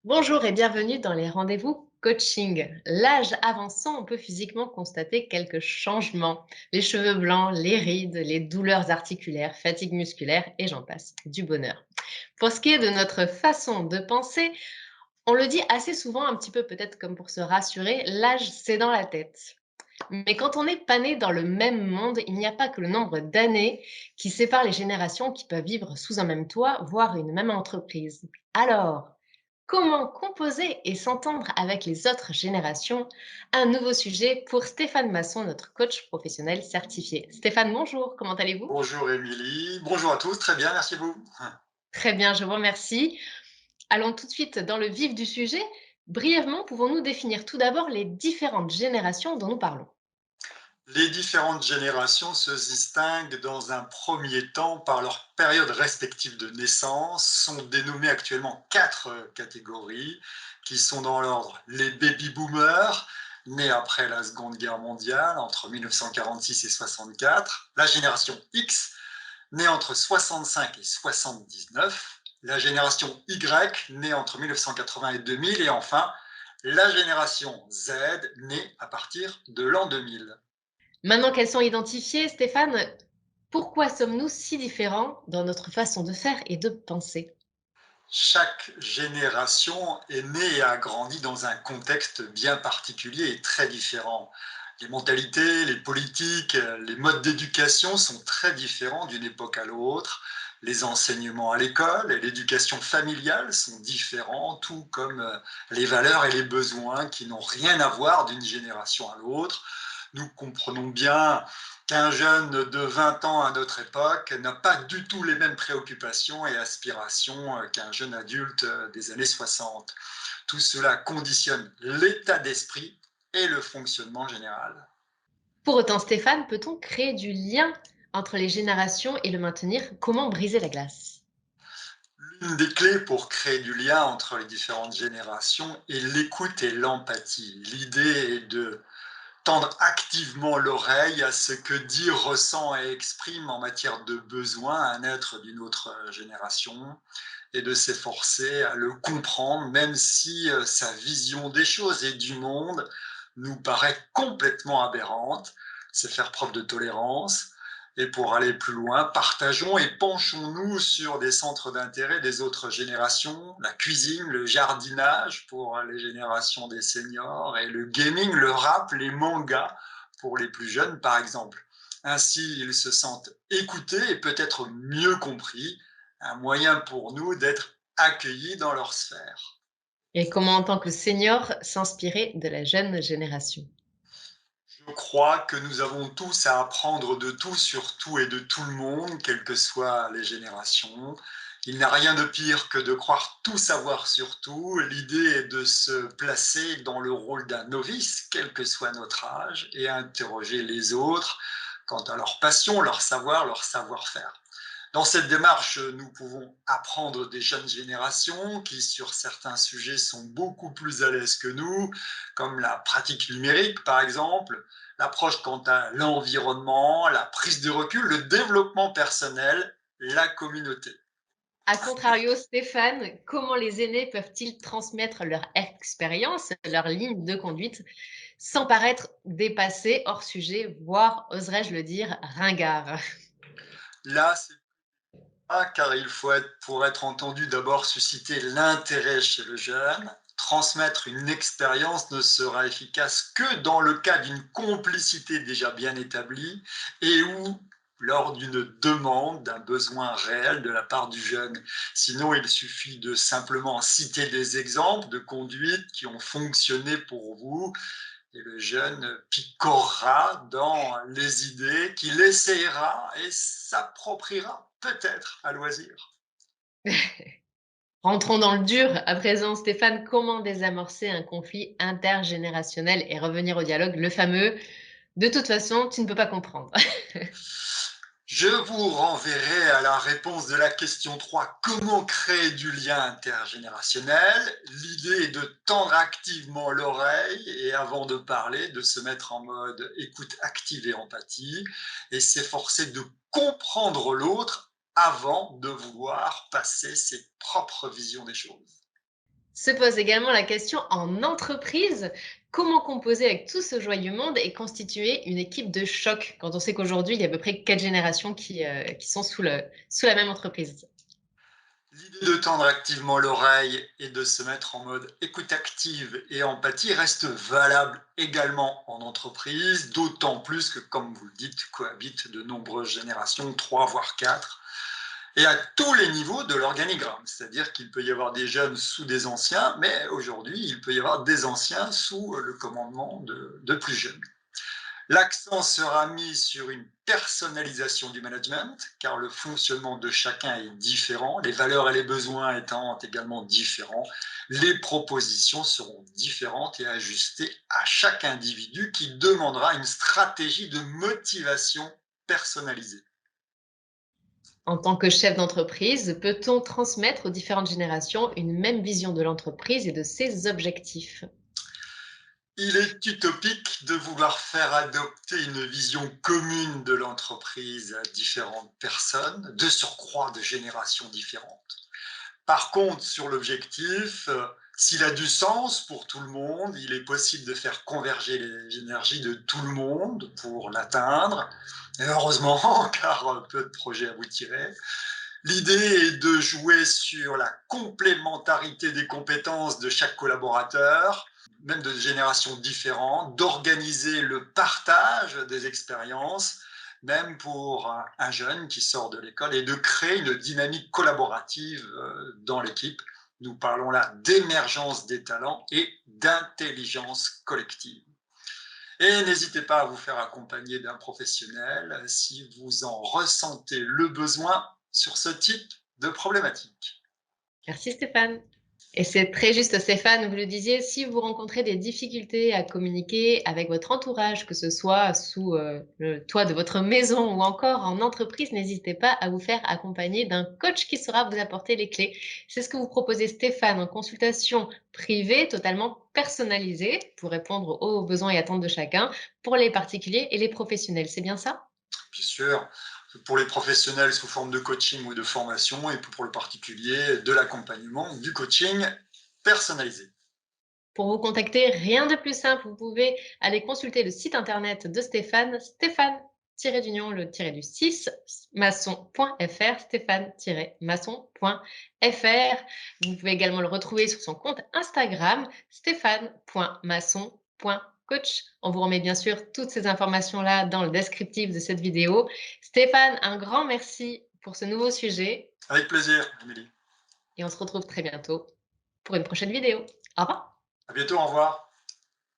Bonjour et bienvenue dans les rendez-vous coaching. L'âge avançant, on peut physiquement constater quelques changements. Les cheveux blancs, les rides, les douleurs articulaires, fatigue musculaire et j'en passe, du bonheur. Pour ce qui est de notre façon de penser, on le dit assez souvent, un petit peu peut-être comme pour se rassurer, l'âge c'est dans la tête. Mais quand on n'est pas né dans le même monde, il n'y a pas que le nombre d'années qui sépare les générations qui peuvent vivre sous un même toit, voire une même entreprise. Alors, comment composer et s'entendre avec les autres générations? Un nouveau sujet pour Stéphane Masson, notre coach professionnel certifié. Stéphane, bonjour, comment allez-vous? Bonjour Émilie, bonjour à tous, très bien, merci vous. Très bien, je vous remercie. Allons tout de suite dans le vif du sujet. Brièvement, pouvons-nous définir tout d'abord les différentes générations dont nous parlons? Les différentes générations se distinguent dans un premier temps par leur période respective de naissance, sont dénommées actuellement quatre catégories qui sont dans l'ordre les baby-boomers, nés après la Seconde Guerre mondiale entre 1946 et 64, la génération X, née entre 65 et 79, la génération Y, née entre 1980 et 2000, et enfin la génération Z, née à partir de l'an 2000. Maintenant qu'elles sont identifiées, Stéphane, pourquoi sommes-nous si différents dans notre façon de faire et de penser? Chaque génération est née et a grandi dans un contexte bien particulier et très différent. Les mentalités, les politiques, les modes d'éducation sont très différents d'une époque à l'autre. Les enseignements à l'école et l'éducation familiale sont différents, tout comme les valeurs et les besoins qui n'ont rien à voir d'une génération à l'autre. Nous comprenons bien qu'un jeune de 20 ans à notre époque n'a pas du tout les mêmes préoccupations et aspirations qu'un jeune adulte des années 60. Tout cela conditionne l'état d'esprit et le fonctionnement général. Pour autant, Stéphane, peut-on créer du lien entre les générations et le maintenir? Comment briser la glace? L'une des clés pour créer du lien entre les différentes générations est l'écoute et l'empathie. L'idée est de tendre activement l'oreille à ce que dit, ressent et exprime en matière de besoin un être d'une autre génération et de s'efforcer à le comprendre, même si sa vision des choses et du monde nous paraît complètement aberrante. C'est faire preuve de tolérance. Et pour aller plus loin, partageons et penchons-nous sur des centres d'intérêt des autres générations, la cuisine, le jardinage pour les générations des seniors, et le gaming, le rap, les mangas pour les plus jeunes, par exemple. Ainsi, ils se sentent écoutés et peut-être mieux compris, un moyen pour nous d'être accueillis dans leur sphère. Et comment, en tant que senior, s'inspirer de la jeune génération? Je crois que nous avons tous à apprendre de tout sur tout et de tout le monde, quelles que soient les générations. Il n'y a rien de pire que de croire tout savoir sur tout. L'idée est de se placer dans le rôle d'un novice, quel que soit notre âge, et interroger les autres quant à leur passion, leur savoir-faire. Dans cette démarche, nous pouvons apprendre des jeunes générations qui, sur certains sujets, sont beaucoup plus à l'aise que nous, comme la pratique numérique, par exemple, l'approche quant à l'environnement, la prise de recul, le développement personnel, la communauté. A contrario, Stéphane, comment les aînés peuvent-ils transmettre leur expérience, leur ligne de conduite, sans paraître dépassés, hors sujet, voire, oserais-je le dire, ringards? Là, c'est pas car il faut être, pour être entendu, d'abord susciter l'intérêt chez le jeune. Transmettre une expérience ne sera efficace que dans le cas d'une complicité déjà bien établie et ou lors d'une demande, d'un besoin réel de la part du jeune. Sinon, il suffit de simplement citer des exemples de conduite qui ont fonctionné pour vous et le jeune picorera dans les idées qu'il essayera et s'appropriera peut-être à loisir. Rentrons dans le dur à présent, Stéphane. Comment désamorcer un conflit intergénérationnel et revenir au dialogue, le fameux «de toute façon, tu ne peux pas comprendre»? Je vous renverrai à la réponse de la question 3. Comment créer du lien intergénérationnel? L'idée est de tendre activement l'oreille et avant de parler, de se mettre en mode écoute active et empathie et s'efforcer de comprendre l'autre avant de vouloir passer ses propres visions des choses. Se pose également la question en entreprise, comment composer avec tout ce joyeux monde et constituer une équipe de choc quand on sait qu'aujourd'hui, il y a à peu près 4 générations qui sont sous la même entreprise. L'idée de tendre activement l'oreille et de se mettre en mode écoute active et empathie reste valable également en entreprise, d'autant plus que, comme vous le dites, cohabitent de nombreuses générations, 3 voire 4, et à tous les niveaux de l'organigramme. C'est-à-dire qu'il peut y avoir des jeunes sous des anciens, mais aujourd'hui, il peut y avoir des anciens sous le commandement de plus jeunes. L'accent sera mis sur une personnalisation du management, car le fonctionnement de chacun est différent, les valeurs et les besoins étant également différents. Les propositions seront différentes et ajustées à chaque individu qui demandera une stratégie de motivation personnalisée. En tant que chef d'entreprise, peut-on transmettre aux différentes générations une même vision de l'entreprise et de ses objectifs? Il est utopique de vouloir faire adopter une vision commune de l'entreprise à différentes personnes, de surcroît de générations différentes. Par contre, sur l'objectif, s'il a du sens pour tout le monde, il est possible de faire converger les énergies de tout le monde pour l'atteindre. Et heureusement, car peu de projets aboutiraient. L'idée est de jouer sur la complémentarité des compétences de chaque collaborateur, même de générations différentes, d'organiser le partage des expériences, même pour un jeune qui sort de l'école, et de créer une dynamique collaborative dans l'équipe. Nous parlons là d'émergence des talents et d'intelligence collective. Et n'hésitez pas à vous faire accompagner d'un professionnel si vous en ressentez le besoin sur ce type de problématique. Merci Stéphane. Et c'est très juste Stéphane, vous le disiez, si vous rencontrez des difficultés à communiquer avec votre entourage, que ce soit sous le toit de votre maison ou encore en entreprise, n'hésitez pas à vous faire accompagner d'un coach qui saura vous apporter les clés. C'est ce que vous proposez Stéphane en consultation privée, totalement personnalisée, pour répondre aux besoins et attentes de chacun, pour les particuliers et les professionnels. C'est bien ça? Bien sûr, pour les professionnels sous forme de coaching ou de formation, et pour le particulier, de l'accompagnement, du coaching personnalisé. Pour vous contacter, rien de plus simple, vous pouvez aller consulter le site internet de Stéphane, stéphane-d'union, le tiré du 6, maçon.fr, stéphane-maçon.fr. Vous pouvez également le retrouver sur son compte Instagram, stéphane.maçon.coach. On vous remet bien sûr toutes ces informations-là dans le descriptif de cette vidéo. Stéphane, un grand merci pour ce nouveau sujet Avec plaisir, Amélie. et on se retrouve très bientôt pour une prochaine vidéo. Au revoir. À bientôt, au revoir.